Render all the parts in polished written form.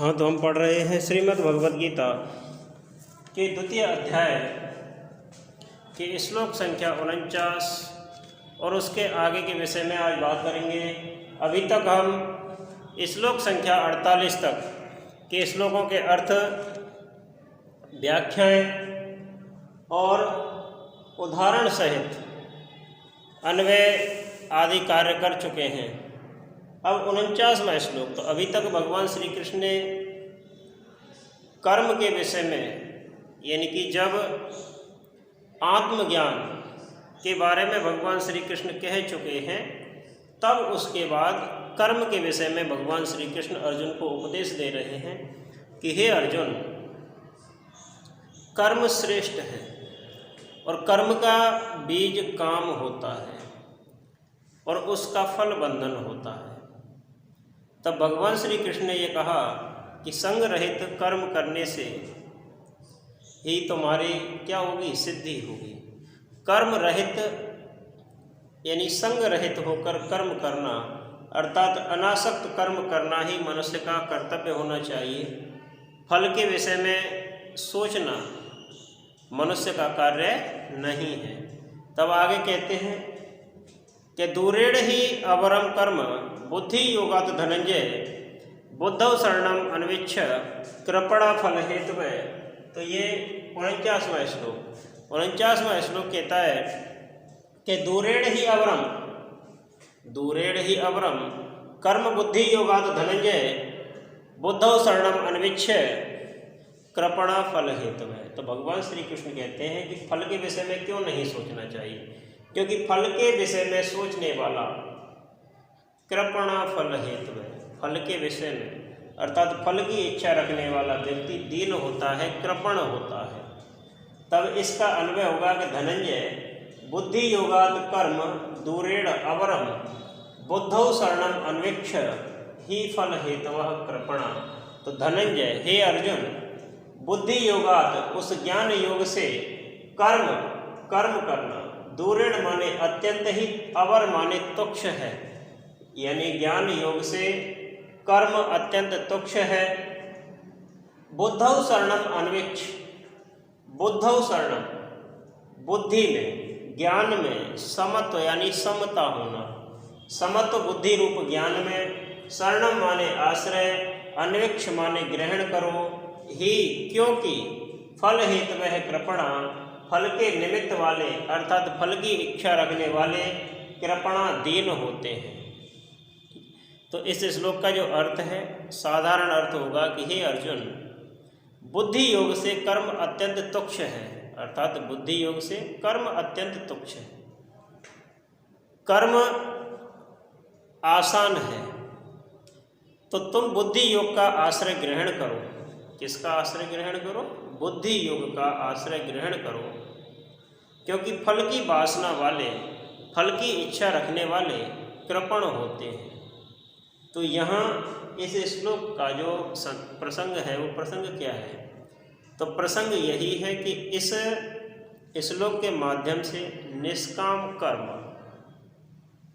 हाँ, तो हम पढ़ रहे हैं श्रीमद् भगवद गीता के द्वितीय अध्याय के श्लोक संख्या 49 और उसके आगे के विषय में आज बात करेंगे। अभी तक हम श्लोक संख्या 48 तक के श्लोकों के अर्थ, व्याख्याएं और उदाहरण सहित अन्वय आदि कार्य कर चुके हैं। अब 49वां श्लोक। तो अभी तक भगवान श्री कृष्ण ने कर्म के विषय में, यानी कि जब आत्मज्ञान के बारे में भगवान श्री कृष्ण कह चुके हैं, तब उसके बाद कर्म के विषय में भगवान श्री कृष्ण अर्जुन को उपदेश दे रहे हैं कि हे अर्जुन, कर्म श्रेष्ठ है और कर्म का बीज काम होता है और उसका फल बंधन होता है। तब भगवान श्री कृष्ण ने ये कहा कि संग रहित कर्म करने से ही तुम्हारी क्या होगी? सिद्धि होगी। कर्म रहित यानी संग रहित होकर कर्म करना, अर्थात अनासक्त कर्म करना ही मनुष्य का कर्तव्य होना चाहिए। फल के विषय में सोचना मनुष्य का कार्य नहीं है। तब आगे कहते हैं कि दूरेण ही अवरम कर्म बुद्धि योगात धनंजय बुद्धौ शरणम अन्विच्छ कृपणा फल हेतु। तो ये 49वां श्लोक 49वां श्लोक कहता है कि दूरेण ही अवरम कर्म बुद्धि योगात धनंजय बुद्धौ शरणम अन्विच्छ कृपणा फल हेतु। तो भगवान श्री कृष्ण कहते हैं कि फल के विषय में क्यों नहीं सोचना चाहिए, क्योंकि फल के विषय में सोचने वाला कृपणा फल हेतु है। फल के विषय में अर्थात फल की इच्छा रखने वाला व्यक्ति दीन होता है, कृपण होता है। तब इसका अन्वय होगा कि धनंजय बुद्धि योगात कर्म दूरेण अवरम बुद्धौ शरणम अन्वेक्ष ही फल हेतवः कृपणा। तो धनंजय, हे अर्जुन, बुद्धि योगात उस ज्ञान योग से कर्म करना, दूरेण माने अत्यंत ही, अवर माने तुक्ष है, यानी ज्ञान योग से कर्म अत्यंत तुक्ष है। बुद्धौ शरणम अन्वेक्ष, बुद्धौ शरणम बुद्धि में, ज्ञान में समत्व यानी समता होना, समत्व बुद्धि रूप ज्ञान में, शरणम माने आश्रय, अन्वेक्ष माने ग्रहण करो ही, क्योंकि फल हेतु है कृपणा, फल के निमित्त वाले अर्थात फल की इच्छा रखने वाले कृपणा दीन होते हैं। तो इस श्लोक का जो अर्थ है, साधारण अर्थ होगा कि हे अर्जुन, बुद्धि योग से कर्म अत्यंत तुच्छ है, अर्थात बुद्धि योग से कर्म अत्यंत तुच्छ है। कर्म आसान है, तो तुम बुद्धि योग का आश्रय ग्रहण करो। किसका आश्रय ग्रहण करो? बुद्धि योग का आश्रय ग्रहण करो, क्योंकि फल की वासना वाले, फल की इच्छा रखने वाले कृपण होते हैं। तो यहाँ इस श्लोक का जो प्रसंग है, वो प्रसंग क्या है? तो प्रसंग यही है कि इस श्लोक के माध्यम से निष्काम कर्म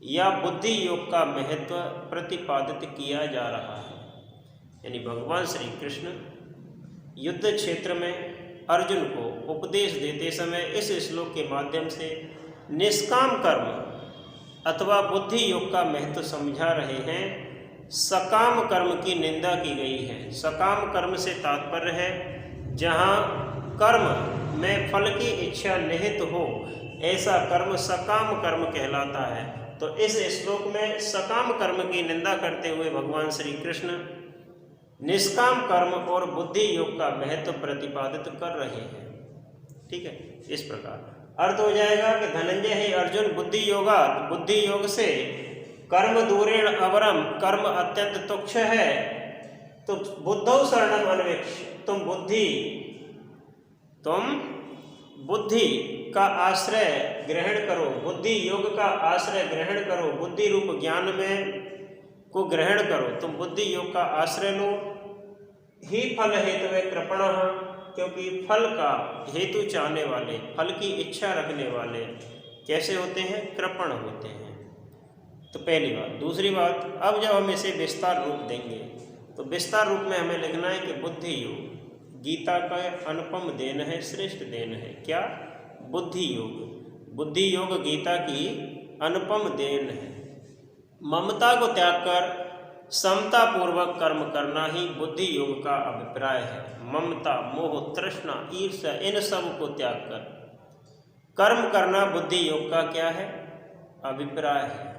या बुद्धि योग का महत्व प्रतिपादित किया जा रहा है। यानी भगवान श्री कृष्ण युद्ध क्षेत्र में अर्जुन को उपदेश देते समय इस श्लोक के माध्यम से निष्काम कर्म अथवा बुद्धि योग का महत्व समझा रहे हैं। सकाम कर्म की निंदा की गई है। सकाम कर्म से तात्पर्य है जहाँ कर्म में फल की इच्छा निहित हो, ऐसा कर्म सकाम कर्म कहलाता है। तो इस श्लोक में सकाम कर्म की निंदा करते हुए भगवान श्री कृष्ण निष्काम कर्म और बुद्धि योग का महत्व प्रतिपादित कर रहे हैं। ठीक है, इस प्रकार अर्थ हो जाएगा कि धनंजय है अर्जुन, बुद्धि योग से कर्म दूरेण अवरम, कर्म अत्यंत तुच्छ है, तो बुद्धौ शरणम अन्वेक्ष, तुम बुद्धि का आश्रय ग्रहण करो, बुद्धि योग का आश्रय ग्रहण करो, बुद्धि रूप ज्ञान में को ग्रहण करो, तुम बुद्धि योग का आश्रय लो ही फल हेतु है कृपणा, क्योंकि फल का हेतु चाहने वाले, फल की इच्छा रखने वाले कैसे होते हैं? कृपण होते हैं। तो पहली बात। दूसरी बात, अब जब हम इसे विस्तार रूप देंगे तो विस्तार रूप में हमें लिखना है कि बुद्धि योग गीता का अनुपम देन है, श्रेष्ठ देन है। क्या? बुद्धि योग। बुद्धि योग गीता की अनुपम देन है। ममता को त्याग कर समता पूर्वक कर्म करना ही बुद्धि योग का अभिप्राय है। ममता, मोह, तृष्णा, ईर्ष्या, इन सब को त्याग कर कर्म करना बुद्धि योग का क्या है? अभिप्राय है।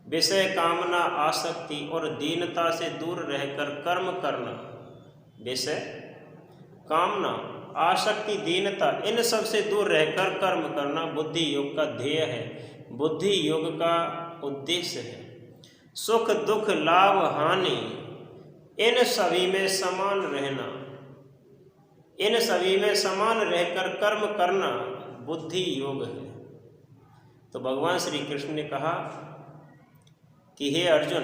विषय कामना, आसक्ति और दीनता से दूर रहकर कर्म करना, विषय कामना, आसक्ति, दीनता, इन सब से दूर रहकर कर्म करना बुद्धि योग का ध्येय है, बुद्धि योग का उद्देश्य है। सुख दुख, लाभ हानि, इन सभी में समान रहना, इन सभी में समान रहकर कर्म करना बुद्धि योग है। तो भगवान श्री कृष्ण ने कहा कि हे अर्जुन,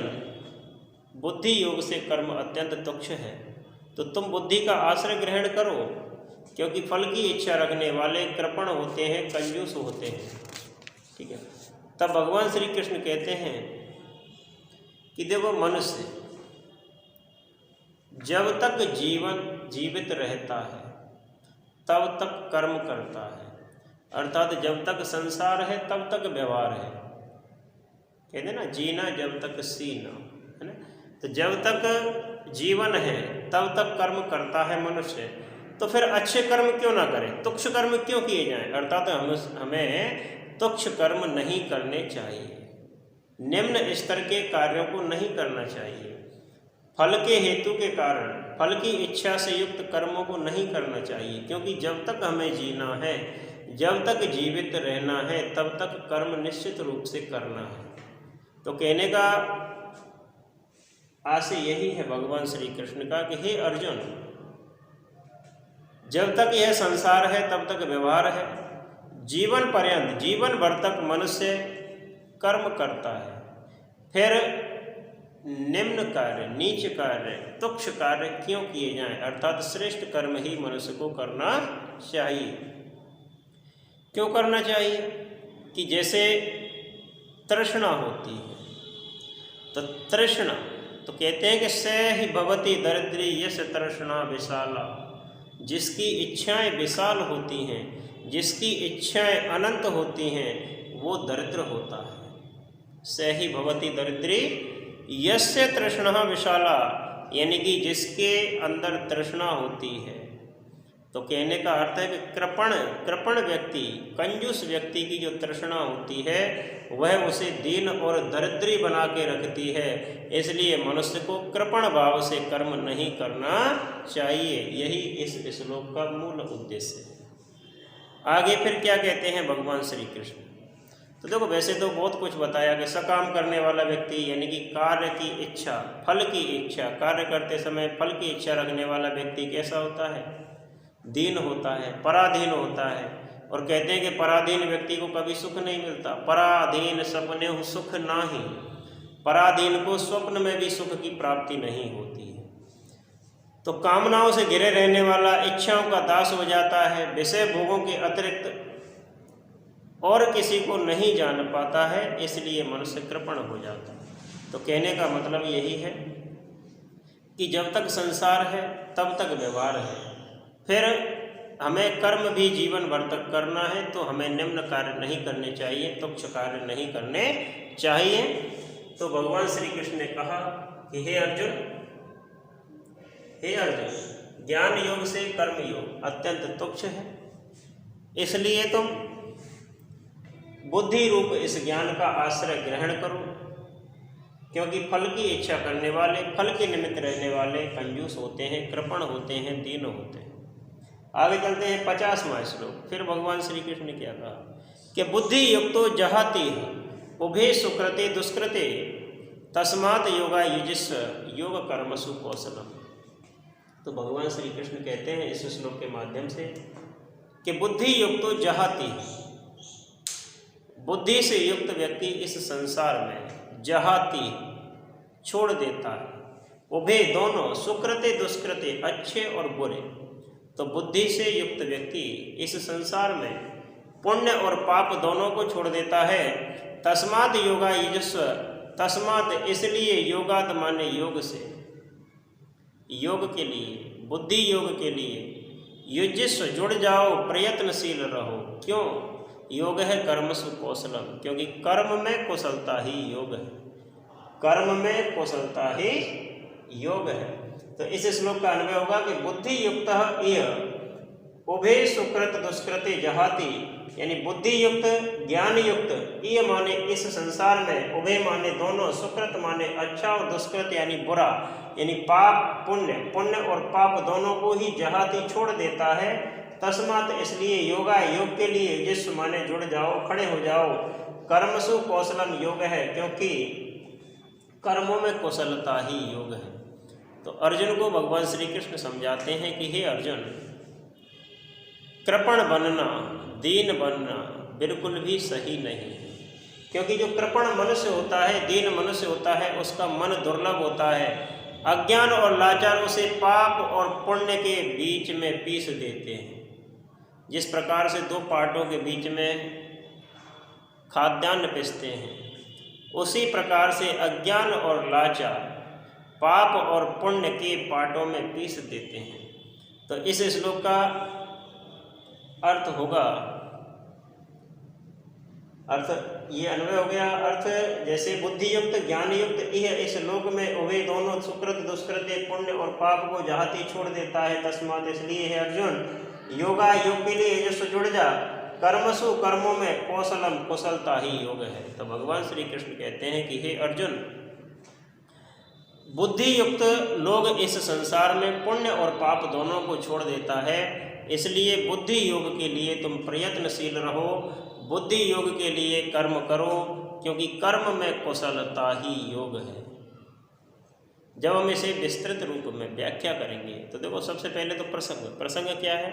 बुद्धि योग से कर्म अत्यंत तुच्छ है, तो तुम बुद्धि का आश्रय ग्रहण करो, क्योंकि फल की इच्छा रखने वाले कृपण होते हैं, कंजूस होते हैं। ठीक है। तब भगवान श्री कृष्ण कहते हैं कि देखो, मनुष्य जब तक जीवित रहता है तब तक कर्म करता है, अर्थात जब तक संसार है तब तक व्यवहार है। कहते ना, जीना जब तक सीना, है ना। तो जब तक जीवन है तब तक कर्म करता है मनुष्य। तो फिर अच्छे कर्म क्यों ना करें, तुच्छ कर्म क्यों किए जाएं? अर्थात हमें तुच्छ कर्म नहीं करने चाहिए, निम्न स्तर के कार्यों को नहीं करना चाहिए, फल के हेतु के कारण फल की इच्छा से युक्त कर्मों को नहीं करना चाहिए, क्योंकि जब तक हमें जीना है, जब तक जीवित रहना है, तब तक कर्म निश्चित रूप से करना है। तो कहने का आशय यही है भगवान श्री कृष्ण का कि हे अर्जुन, जब तक यह संसार है तब तक व्यवहार है, जीवन पर्यंत, जीवन भर तक मनुष्य कर्म करता है। फिर निम्न कार्य, नीच कार्य, तुच्छ कार्य क्यों किए जाएं? अर्थात श्रेष्ठ कर्म ही मनुष्य को करना चाहिए। क्यों करना चाहिए? कि जैसे तृष्णा होती है, तो तृष्णा, तो कहते हैं कि स ही भवति दरिद्री यस तृष्णा विशाला, जिसकी इच्छाएं विशाल होती हैं, जिसकी इच्छाएं अनंत होती हैं, वो दरिद्र होता है। स ही भवति दरिद्री यस्य तृष्णा विशाला, यानी कि जिसके अंदर तृष्णा होती है। तो कहने का अर्थ है कि कृपण व्यक्ति, कंजूस व्यक्ति की जो तृष्णा होती है वह उसे दीन और दरिद्री बना के रखती है। इसलिए मनुष्य को कृपण भाव से कर्म नहीं करना चाहिए। यही इस श्लोक का मूल उद्देश्य है। आगे फिर क्या कहते हैं भगवान श्री कृष्ण? तो देखो, वैसे तो बहुत कुछ बताया कि सकाम करने वाला व्यक्ति, यानी कि कार्य की इच्छा, फल की इच्छा, कार्य करते समय फल की इच्छा रखने वाला व्यक्ति कैसा होता है? दीन होता है, पराधीन होता है। और कहते हैं कि पराधीन व्यक्ति को कभी सुख नहीं मिलता। पराधीन सपने सुख नाही, पराधीन को स्वप्न में भी सुख की प्राप्ति नहीं होती है। तो कामनाओं से घिरे रहने वाला इच्छाओं का दास हो जाता है, विषय भोगों के अतिरिक्त और किसी को नहीं जान पाता है, इसलिए मनुष्य कृपण हो जाता है। तो कहने का मतलब यही है कि जब तक संसार है तब तक व्यवहार है, फिर हमें कर्म भी जीवन भर तक करना है, तो हमें निम्न कार्य नहीं करने चाहिए, तुच्छ कार्य नहीं करने चाहिए। तो भगवान श्री कृष्ण ने कहा कि हे अर्जुन, ज्ञान योग से कर्म योग अत्यंत तुच्छ है, इसलिए तुम बुद्धि रूप इस ज्ञान का आश्रय ग्रहण करो, क्योंकि फल की इच्छा करने वाले, फल के निमित्त रहने वाले कंजूस होते हैं, कृपण होते हैं, दीन होते हैं। आगे चलते हैं 50वां श्लोक। फिर भगवान श्री कृष्ण ने क्या कहा कि बुद्धि युक्तो जहाति उभे सुकृते दुष्कृते तस्मात् योगा युजिस्व योग कर्मसु कौशलम। तो भगवान श्री कृष्ण कहते हैं इस श्लोक के माध्यम से कि बुद्धि युक्तो जहाति, बुद्धि से युक्त व्यक्ति इस संसार में जहाति छोड़ देता है। उभे दोनों, सुकृते दुष्कृते, अच्छे और बुरे। तो बुद्धि से युक्त व्यक्ति इस संसार में पुण्य और पाप दोनों को छोड़ देता है। तस्मात् योगा युजस्व, तस्मात् इसलिए, योगात माने योग से, योग के लिए, बुद्धि योग के लिए युजिस्व जुड़ जाओ, प्रयत्नशील रहो। क्यों? योग है कर्मसु कौशलम, क्योंकि कर्म में कुशलता ही योग है, कर्म में कुशलता ही योग है। तो इस श्लोक का अन्वय होगा कि बुद्धि युक्त इह उभे सुकृत दुष्कृति जहाती, यानी बुद्धि युक्त, ज्ञान युक्त, ये माने इस संसार में, उभे माने दोनों, सुकृत माने अच्छा और दुष्कृत यानी बुरा, यानी पाप पुण्य, पुण्य और पाप दोनों को ही जहाती छोड़ देता है। तस्मात इसलिए योगा योग के लिए, जिस माने जुड़ जाओ, खड़े हो जाओ। कर्मसु कौशलम योग है, क्योंकि कर्मों में कुशलता ही योग है। तो अर्जुन को भगवान श्री कृष्ण समझाते हैं कि हे अर्जुन, कृपण बनना, दीन बनना बिल्कुल भी सही नहीं है, क्योंकि जो कृपण मनुष्य होता है, दीन मनुष्य होता है, उसका मन दुर्लभ होता है। अज्ञान और लाचारों से पाप और पुण्य के बीच में पीस देते हैं। जिस प्रकार से दो पाटों के बीच में खाद्यान्न पिसते हैं, उसी प्रकार से अज्ञान और लाचार पाप और पुण्य के पाटों में पीस देते हैं। तो इस श्लोक का अर्थ होगा, अर्थ ये अन्वय हो गया। अर्थ जैसे बुद्धि युक्त, ज्ञान युक्त यह इस लोक में उभे दोनों, सुकृत दुष्कृत, पुण्य और पाप को जहाती छोड़ देता है। तस्मात इसलिए है अर्जुन, योगा योग के लिए जो जुड़ जा, कर्मसु कर्मों में, कौशलम कुशलता ही योग है। तो भगवान श्री कृष्ण कहते हैं कि हे अर्जुन, बुद्धि युक्त लोग इस संसार में पुण्य और पाप दोनों को छोड़ देता है, इसलिए बुद्धि योग के लिए तुम प्रयत्नशील रहो, बुद्धि योग के लिए कर्म करो, क्योंकि कर्म में कुशलता ही योग है। जब हम इसे विस्तृत रूप में व्याख्या करेंगे तो देखो, सबसे पहले तो प्रसंग क्या है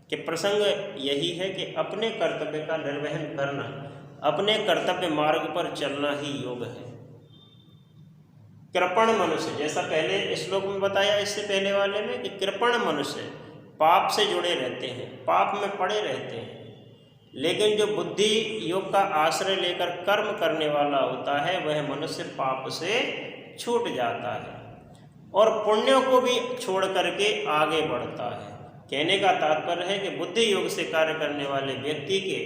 कि प्रसंग यही है कि अपने कर्तव्य का निर्वहन करना, अपने कर्तव्य मार्ग पर चलना ही योग है। कृपण मनुष्य, जैसा पहले श्लोक में बताया, इससे पहले वाले में, कि कृपण मनुष्य पाप से जुड़े रहते हैं, पाप में पड़े रहते हैं, लेकिन जो बुद्धि योग का आश्रय लेकर कर्म करने वाला होता है, वह मनुष्य पाप से छूट जाता है और पुण्यों को भी छोड़ करके आगे बढ़ता है। कहने का तात्पर्य है कि बुद्धि योग से कार्य करने वाले व्यक्ति के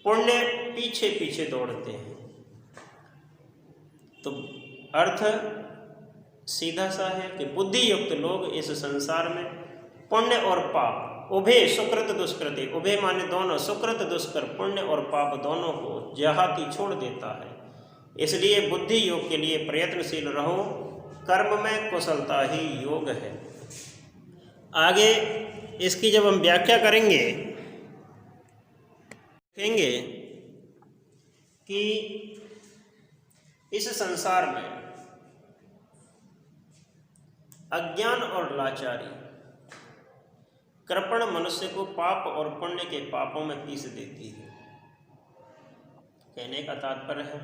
पुण्य पीछे पीछे दौड़ते हैं। तो अर्थ सीधा सा है कि बुद्धि युक्त लोग इस संसार में पुण्य और पाप, उभे सुकृत दुष्कृति, उभे माने दोनों, सुकृत दुष्कृत, पुण्य और पाप दोनों को जहाती छोड़ देता है। इसलिए बुद्धि योग के लिए प्रयत्नशील रहो, कर्म में कुशलता ही योग है। आगे इसकी जब हम व्याख्या करेंगे, देखेंगे कि इस संसार में अज्ञान और लाचारी कृपण मनुष्य को पाप और पुण्य के पापों में पीस देती है। कहने का तात्पर्य है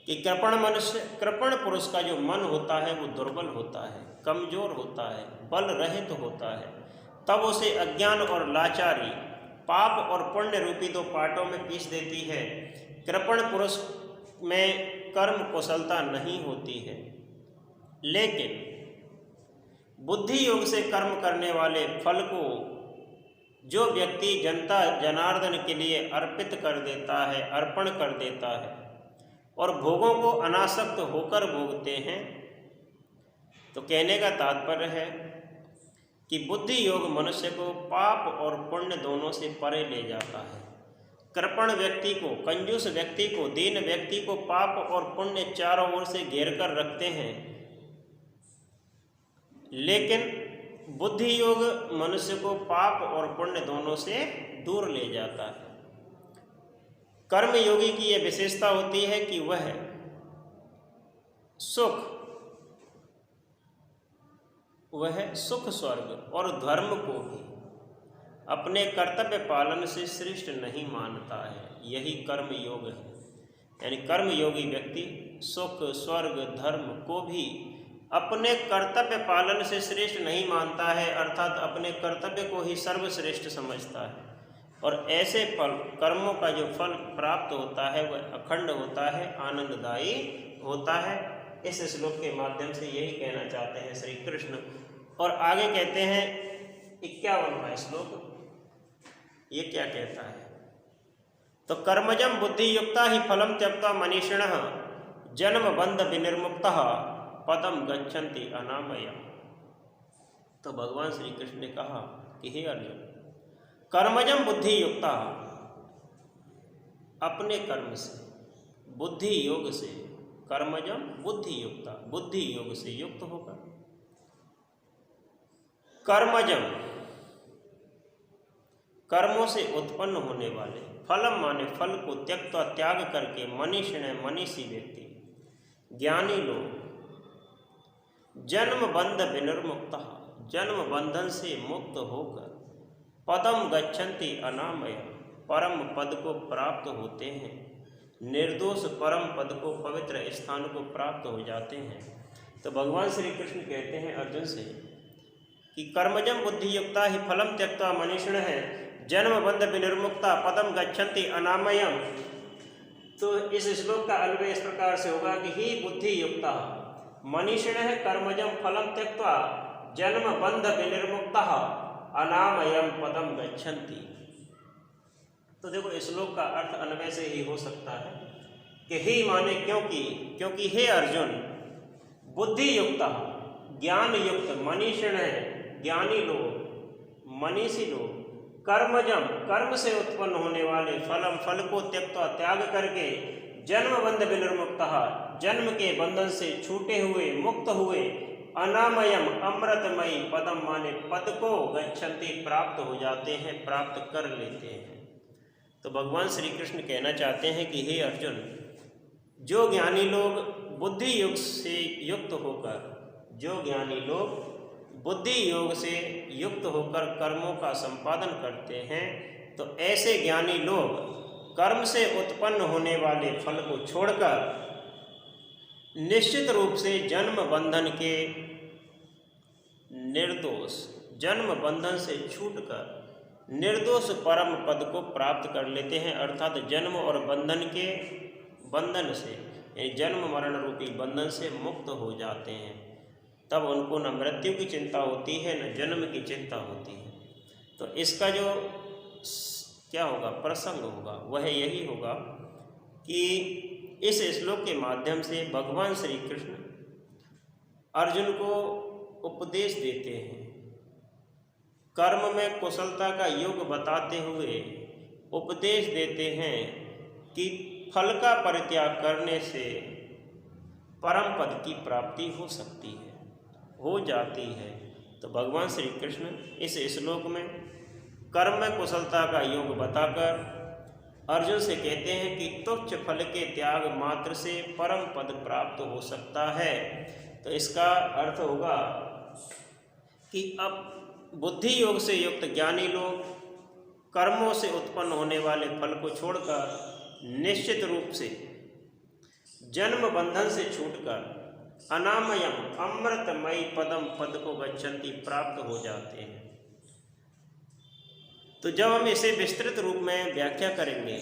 कि कृपण मनुष्य, कृपण पुरुष का जो मन होता है वो दुर्बल होता है, कमजोर होता है, बल रहित होता है। तब उसे अज्ञान और लाचारी पाप और पुण्य रूपी दो पाटों में पीस देती है। कृपण पुरुष में कर्म कुशलता नहीं होती है, लेकिन बुद्धि योग से कर्म करने वाले फल को जो व्यक्ति जनता जनार्दन के लिए अर्पित कर देता है, अर्पण कर देता है और भोगों को अनासक्त होकर भोगते हैं, तो कहने का तात्पर्य है कि बुद्धि योग मनुष्य को पाप और पुण्य दोनों से परे ले जाता है। कृपण व्यक्ति को, कंजूस व्यक्ति को, दीन व्यक्ति को पाप और पुण्य चारों ओर से घेर कर रखते हैं, लेकिन बुद्धि योग मनुष्य को पाप और पुण्य दोनों से दूर ले जाता है। कर्म योगी की यह विशेषता होती है कि वह सुख स्वर्ग और धर्म को भी अपने कर्तव्य पालन से श्रेष्ठ नहीं मानता है। यही कर्म योग है। यानी कर्म योगी व्यक्ति सुख स्वर्ग धर्म को भी अपने कर्तव्य पालन से श्रेष्ठ नहीं मानता है, अर्थात अपने कर्तव्य को ही सर्वश्रेष्ठ समझता है। और ऐसे फल, कर्मों का जो फल प्राप्त होता है वह अखंड होता है, आनंददायी होता है। इस श्लोक के माध्यम से यही कहना चाहते हैं श्री कृष्ण। और आगे कहते हैं 51वां श्लोक, ये क्या कहता है? तो कर्मजम बुद्धि युक्ता ही फलम त्यक्त्वा मनीषिणः जन्म बंध विनिर्मुक्तः पदम गच्छन्ति अनामयम्। तो भगवान श्री कृष्ण ने कहा कि हे अर्जुन, कर्मजम बुद्धि युक्ता, अपने कर्म से बुद्धि योग से, कर्मजम बुद्धि युक्ता, बुद्धि योग से युक्त होकर, कर्मजम कर्मों से उत्पन्न होने वाले, फलम माने फल को त्यक्त्वा त्याग करके, मनीषिण मनीषी व्यक्ति, ज्ञानी लोग, जन्म बंध विनिर्मुक्तः, जन्म बंधन से मुक्त होकर, पदम गच्छन्ति अनामयम्, परम पद को प्राप्त होते हैं, निर्दोष परम पद को, पवित्र स्थान को प्राप्त हो जाते हैं। तो भगवान श्री कृष्ण कहते हैं अर्जुन से कि कर्मजम बुद्धि युक्ता ही फलम त्यक्त्वा मनीषिण है जन्म बंध विनिर्मुक्ता पदम गच्छन्ति अनामयम्। तो इस श्लोक का अन्वय इस प्रकार से होगा कि ही बुद्धि युक्ता मनीषिण है कर्मजम फलम त्यक्त्वा जन्म बंध विनिर्मुक्ता अनामयम् पदम गच्छन्ति। तो देखो इस श्लोक का अर्थ अन्वय से ही हो सकता है कि ही माने क्योंकि हे अर्जुन, बुद्धि युक्ता ज्ञान युक्त, मनीषिण है ज्ञानी लोग, मनीषी लोग, कर्मजम कर्म से उत्पन्न होने वाले, फलम फल को त्यक्त्वा त्याग करके, जन्म बंध विनिर्मुक्तः जन्म के बंधन से छूटे हुए, मुक्त हुए, अनामयम अमृतमयी पदम माने पद को, गच्छन्ति प्राप्त हो जाते हैं, प्राप्त कर लेते हैं। तो भगवान श्री कृष्ण कहना चाहते हैं कि हे अर्जुन, जो ज्ञानी लोग बुद्धि योग से युक्त होकर, जो ज्ञानी लोग बुद्धि योग से युक्त होकर कर्मों का संपादन करते हैं, तो ऐसे ज्ञानी लोग कर्म से उत्पन्न होने वाले फल को छोड़कर निश्चित रूप से जन्म बंधन के निर्दोष, जन्म बंधन से छूटकर निर्दोष परम पद को प्राप्त कर लेते हैं। अर्थात जन्म और बंधन के बंधन से, यानी जन्म मरण रूपी बंधन से मुक्त हो जाते हैं। तब उनको न मृत्यु की चिंता होती है, न जन्म की चिंता होती है। तो इसका जो क्या होगा, प्रसंग होगा, वह यही होगा कि इस श्लोक के माध्यम से भगवान श्री कृष्ण अर्जुन को उपदेश देते हैं, कर्म में कुशलता का योग बताते हुए उपदेश देते हैं कि फल का परित्याग करने से परम पद की प्राप्ति हो सकती है, हो जाती है। तो भगवान श्री कृष्ण इस श्लोक में कर्म में कुशलता का योग बताकर अर्जुन से कहते हैं कि तुच्छ फल के त्याग मात्र से परम पद प्राप्त हो सकता है। तो इसका अर्थ होगा कि अब बुद्धि योग से युक्त ज्ञानी लोग कर्मों से उत्पन्न होने वाले फल को छोड़कर निश्चित रूप से जन्म बंधन से छूटकर अनामयम अमृतमयी पदम पद को गच्छन्ति प्राप्त हो जाते हैं। तो जब हम इसे विस्तृत रूप में व्याख्या करेंगे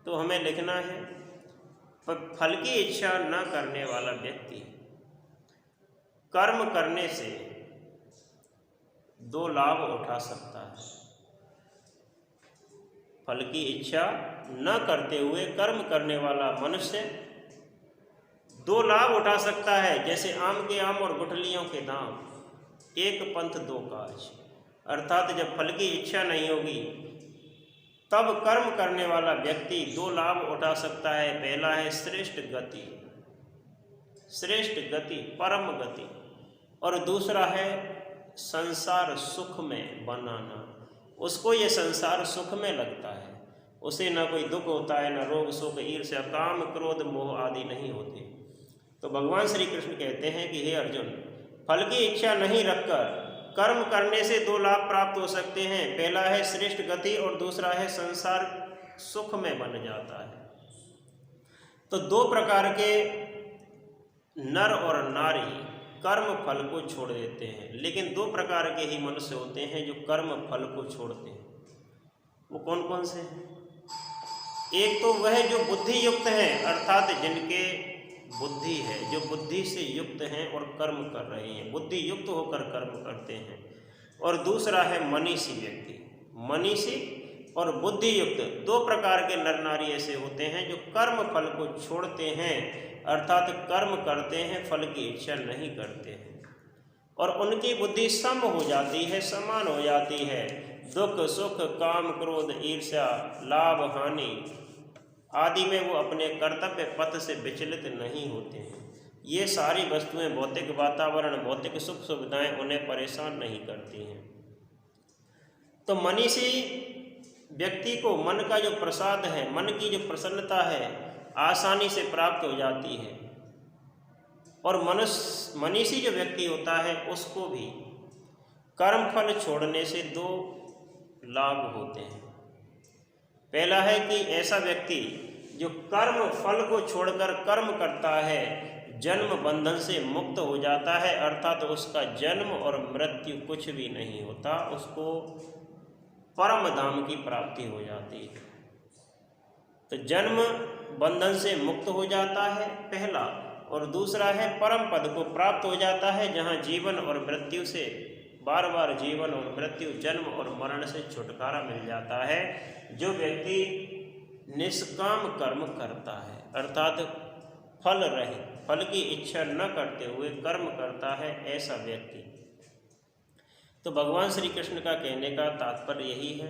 तो हमें लिखना है, फल की इच्छा न करने वाला व्यक्ति कर्म करने से दो लाभ उठा सकता है। फल की इच्छा न करते हुए कर्म करने वाला मनुष्य दो लाभ उठा सकता है, जैसे आम के आम और गुठलियों के दाम, एक पंथ दो काज। अर्थात जब फल की इच्छा नहीं होगी तब कर्म करने वाला व्यक्ति दो लाभ उठा सकता है। पहला है श्रेष्ठ गति, श्रेष्ठ गति, परम गति, और दूसरा है संसार सुख में बनाना। उसको ये संसार सुख में लगता है, उसे न कोई दुख होता है, न रोग शोक ईर्ष्या काम क्रोध मोह आदि नहीं होते। तो भगवान श्री कृष्ण कहते हैं कि हे अर्जुन, फल की इच्छा नहीं रखकर कर्म करने से दो लाभ प्राप्त हो सकते हैं। पहला है श्रेष्ठ गति और दूसरा है संसार सुख में बन जाता है। तो दो प्रकार के नर और नारी कर्म फल को छोड़ देते हैं, लेकिन दो प्रकार के ही मनुष्य होते हैं जो कर्म फल को छोड़ते हैं। वो कौन कौन से हैं? एक तो वह जो बुद्धि युक्त हैं, अर्थात जिनके बुद्धि है, जो बुद्धि से युक्त हैं और कर्म कर रहे हैं, बुद्धि युक्त होकर कर्म करते हैं। और दूसरा है मनीषी व्यक्ति। मनीषी और बुद्धि युक्त दो प्रकार के नर नारी ऐसे होते हैं जो कर्म फल को छोड़ते हैं, अर्थात कर्म करते हैं, फल की इच्छा नहीं करते हैं, और उनकी बुद्धि सम हो जाती है, समान हो जाती है। दुख सुख काम क्रोध ईर्ष्या लाभ हानि आदि में वो अपने कर्तव्य पथ से विचलित नहीं होते हैं। ये सारी वस्तुएं, भौतिक वातावरण, भौतिक सुख सुविधाएं उन्हें परेशान नहीं करती हैं। तो मनीषी व्यक्ति को मन का जो प्रसाद है, मन की जो प्रसन्नता है, आसानी से प्राप्त हो जाती है। और मनीषी जो व्यक्ति होता है उसको भी कर्म फल छोड़ने से दो लाभ होते हैं। पहला है कि ऐसा व्यक्ति जो कर्म फल को छोड़कर कर्म करता है जन्म बंधन से मुक्त हो जाता है, अर्थात उसका जन्म और मृत्यु कुछ भी नहीं होता, उसको परम धाम की प्राप्ति हो जाती है। तो जन्म बंधन से मुक्त हो जाता है पहला, और दूसरा है परम पद को प्राप्त हो जाता है, जहाँ जीवन और मृत्यु से, बार बार जीवन और मृत्यु, जन्म और मरण से छुटकारा मिल जाता है। जो व्यक्ति निष्काम कर्म करता है, अर्थात फल रहित, फल की इच्छा न करते हुए कर्म करता है, ऐसा व्यक्ति। तो भगवान श्री कृष्ण का कहने का तात्पर्य यही है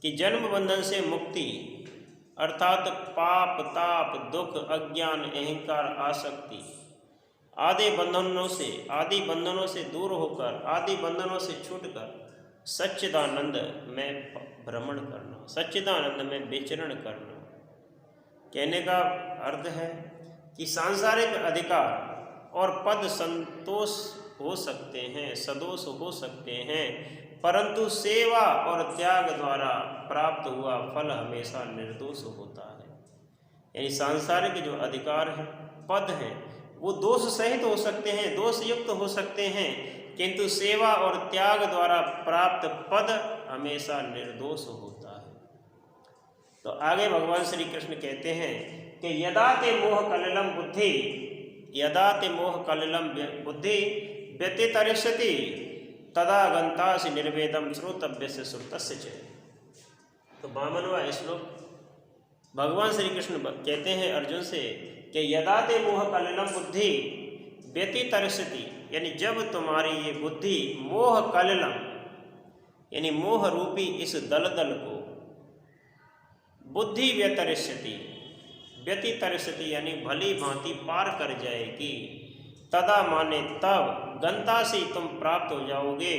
कि जन्म बंधन से मुक्ति, अर्थात पाप ताप दुख अज्ञान अहंकार आसक्ति आदि बंधनों से दूर होकर, आदि बंधनों से छूटकर सच्चिदानंद में भ्रमण करना, सच्चिदानंद में विचरण करना। कहने का अर्थ है कि सांसारिक अधिकार और पद संतोष हो सकते हैं, सदोष हो सकते हैं, परंतु सेवा और त्याग द्वारा प्राप्त हुआ फल हमेशा निर्दोष होता है। यानी सांसारिक जो अधिकार है, पद हैं, वो दोष सहित हो सकते हैं, दोष युक्त हो सकते हैं, किंतु सेवा और त्याग द्वारा प्राप्त पद हमेशा निर्दोष होता है। तो आगे भगवान श्री कृष्ण कहते हैं कि यदा ते मोह कलिलम बुद्धि व्यतितरिष्यति तदा गंतासि निर्वेदम श्रोतव्यस्य श्रुतस्य च। तो 52वां श्लोक भगवान श्री कृष्ण कहते हैं अर्जुन से कि यदा ते मोह कलिलम बुद्धि व्यतितरिष्यति, यानी जब तुम्हारी ये बुद्धि मोह कलिलम, यानी मोह रूपी इस दलदल को, बुद्धि व्यतितरिष्यति यानी भली भांति पार कर जाएगी, तदा माने तब, गंतासी तुम प्राप्त हो जाओगे,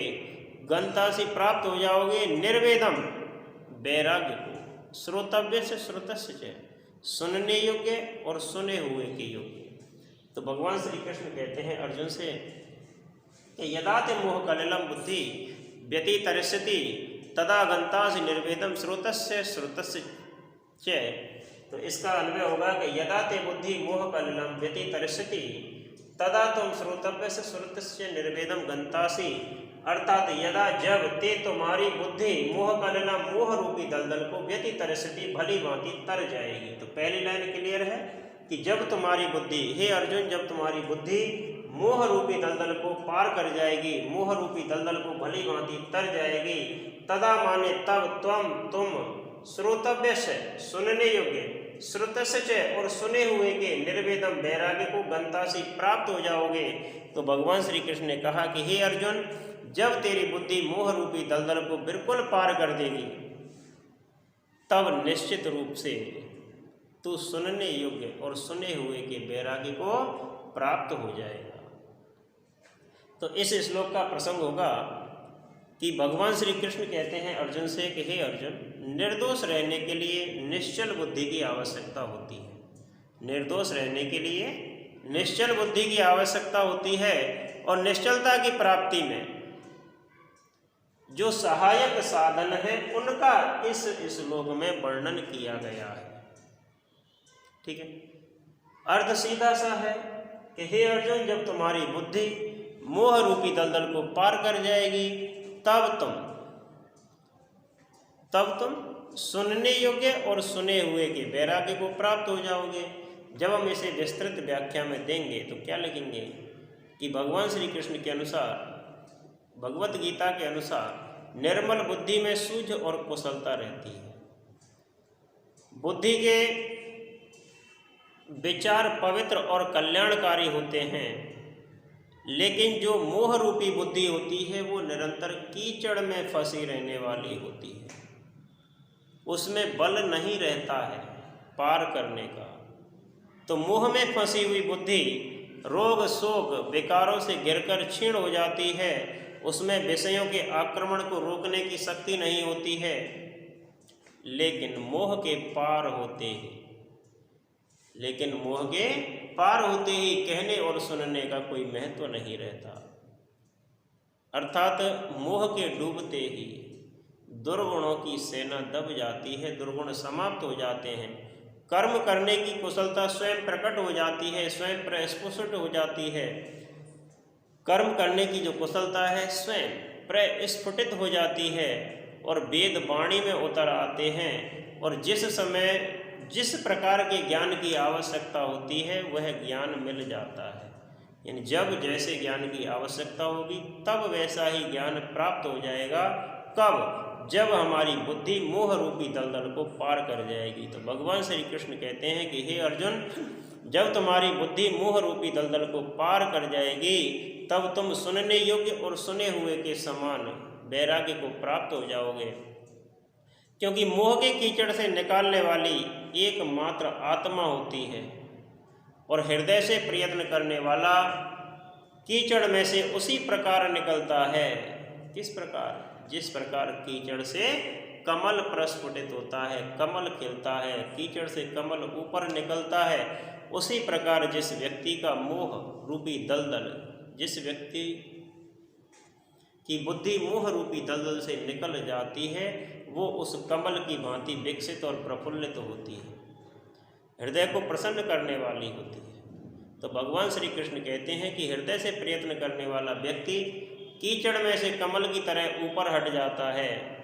गंतासी प्राप्त हो जाओगे निर्वेदम वैराग्य को, श्रोतव्य से श्रुतस्य च, सुनने योग्य और सुने हुए के योग्य। तो भगवान श्री कृष्ण कहते हैं अर्जुन से कि यदा ते मोह कलिलम बुद्धि व्यतितरिष्यति तदा गंतासि निर्वेदम श्रोतस्य च। तो इसका अन्वय होगा कि यदा ते बुद्धि मोह कलिलम व्यतितरिष्यति तदा तुम श्रोतव्य से श्रुतस्य निर्वेदम गंतासि, अर्थात यदा जब ते तुम्हारी बुद्धि मोह कलिलम, मोह रूपी दलदल को व्यतितरिष्यति भली भांति तर जाएगी। तो पहली लाइन क्लियर है कि जब तुम्हारी बुद्धि, हे अर्जुन, जब तुम्हारी बुद्धि मोह रूपी दलदल को पार कर जाएगी, मोह रूपी दलदल को भली भांति तर जाएगी, तदा माने तब तुम श्रोतव्य से सुनने योग्य, श्रुतस्य च और सुने हुए के, निर्वेदम वैराग्य को, गंतासी प्राप्त हो जाओगे। तो भगवान श्री कृष्ण ने कहा कि हे अर्जुन, जब तेरी बुद्धि मोह रूपी दलदल को बिल्कुल पार कर देगी, तब निश्चित रूप से तू सुनने योग्य और सुने हुए के वैराग्य को प्राप्त हो जाएगा। तो इस श्लोक का प्रसंग होगा कि भगवान श्री कृष्ण कहते हैं अर्जुन से कि हे अर्जुन, निर्दोष रहने के लिए निश्चल बुद्धि की आवश्यकता होती है। निर्दोष रहने के लिए निश्चल बुद्धि की आवश्यकता होती है, और निश्चलता की प्राप्ति में जो सहायक साधन है उनका इस श्लोक में वर्णन किया गया है। ठीक है, अर्थ सीधा सा है कि हे अर्जुन, जब तुम्हारी बुद्धि मोह रूपी दलदल को पार कर जाएगी, तब तुम सुनने योग्य और सुने हुए के वैराग्य को प्राप्त हो जाओगे। जब हम इसे विस्तृत व्याख्या में देंगे तो क्या लिखेंगे कि भगवान श्री कृष्ण के अनुसार, भगवत गीता के अनुसार निर्मल बुद्धि में सूझ और कुशलता रहती है। बुद्धि के विचार पवित्र और कल्याणकारी होते हैं, लेकिन जो मोह रूपी बुद्धि होती है वो निरंतर कीचड़ में फंसी रहने वाली होती है। उसमें बल नहीं रहता है पार करने का। तो मोह में फंसी हुई बुद्धि रोग शोक विकारों से गिरकर क्षीण हो जाती है। उसमें विषयों के आक्रमण को रोकने की शक्ति नहीं होती है। लेकिन मोह के पार होते ही कहने और सुनने का कोई महत्व नहीं रहता। अर्थात मोह के डूबते ही दुर्गुणों की सेना दब जाती है, दुर्गुण समाप्त हो जाते हैं। कर्म करने की कुशलता स्वयं प्रकट हो जाती है, स्वयं प्रस्फुटित हो जाती है। कर्म करने की जो कुशलता है स्वयं प्रस्फुटित हो जाती है और वेद वाणी में उतर आते हैं। और जिस समय जिस प्रकार के ज्ञान की आवश्यकता होती है वह ज्ञान मिल जाता है। यानी जब जैसे ज्ञान की आवश्यकता होगी तब वैसा ही ज्ञान प्राप्त हो जाएगा। कब? जब हमारी बुद्धि मोह रूपी दलदल को पार कर जाएगी। तो भगवान श्री कृष्ण कहते हैं कि हे अर्जुन, जब तुम्हारी बुद्धि मोह रूपी दलदल को पार कर जाएगी तब तुम सुनने योग्य और सुने हुए के समान वैराग्य को प्राप्त हो जाओगे। क्योंकि मोह के कीचड़ से निकालने वाली एकमात्र आत्मा होती है और हृदय से प्रयत्न करने वाला कीचड़ में से उसी प्रकार निकलता है। किस प्रकार? जिस प्रकार कीचड़ से कमल प्रस्फुटित होता है, कमल खिलता है, कीचड़ से कमल ऊपर निकलता है, उसी प्रकार जिस व्यक्ति का मोह रूपी दलदल, जिस व्यक्ति की बुद्धि मोह रूपी दलदल से निकल जाती है वो उस कमल की भांति विकसित और प्रफुल्लित होती है, हृदय को प्रसन्न करने वाली होती है। तो भगवान श्री कृष्ण कहते हैं कि हृदय से प्रयत्न करने वाला व्यक्ति कीचड़ में से कमल की तरह ऊपर हट जाता है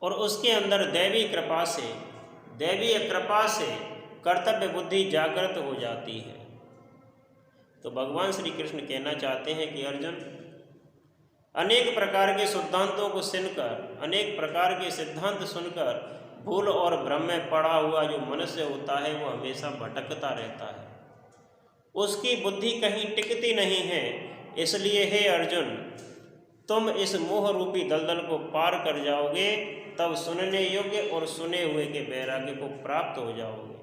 और उसके अंदर दैवीय कृपा से कर्तव्य बुद्धि जागृत हो जाती है। तो भगवान श्री कृष्ण कहना चाहते हैं कि अर्जुन, अनेक प्रकार के सिद्धांतों को सुनकर, अनेक प्रकार के सिद्धांत सुनकर भूल और भ्रम में पड़ा हुआ जो मनुष्य होता है वो हमेशा भटकता रहता है, उसकी बुद्धि कहीं टिकती नहीं है। इसलिए हे अर्जुन, तुम इस मोह रूपी दलदल को पार कर जाओगे तब सुनने योग्य और सुने हुए के वैराग्य को प्राप्त हो जाओगे।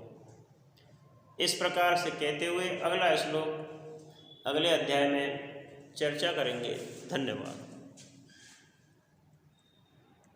इस प्रकार से कहते हुए अगला श्लोक अगले अध्याय में चर्चा करेंगे। धन्यवाद।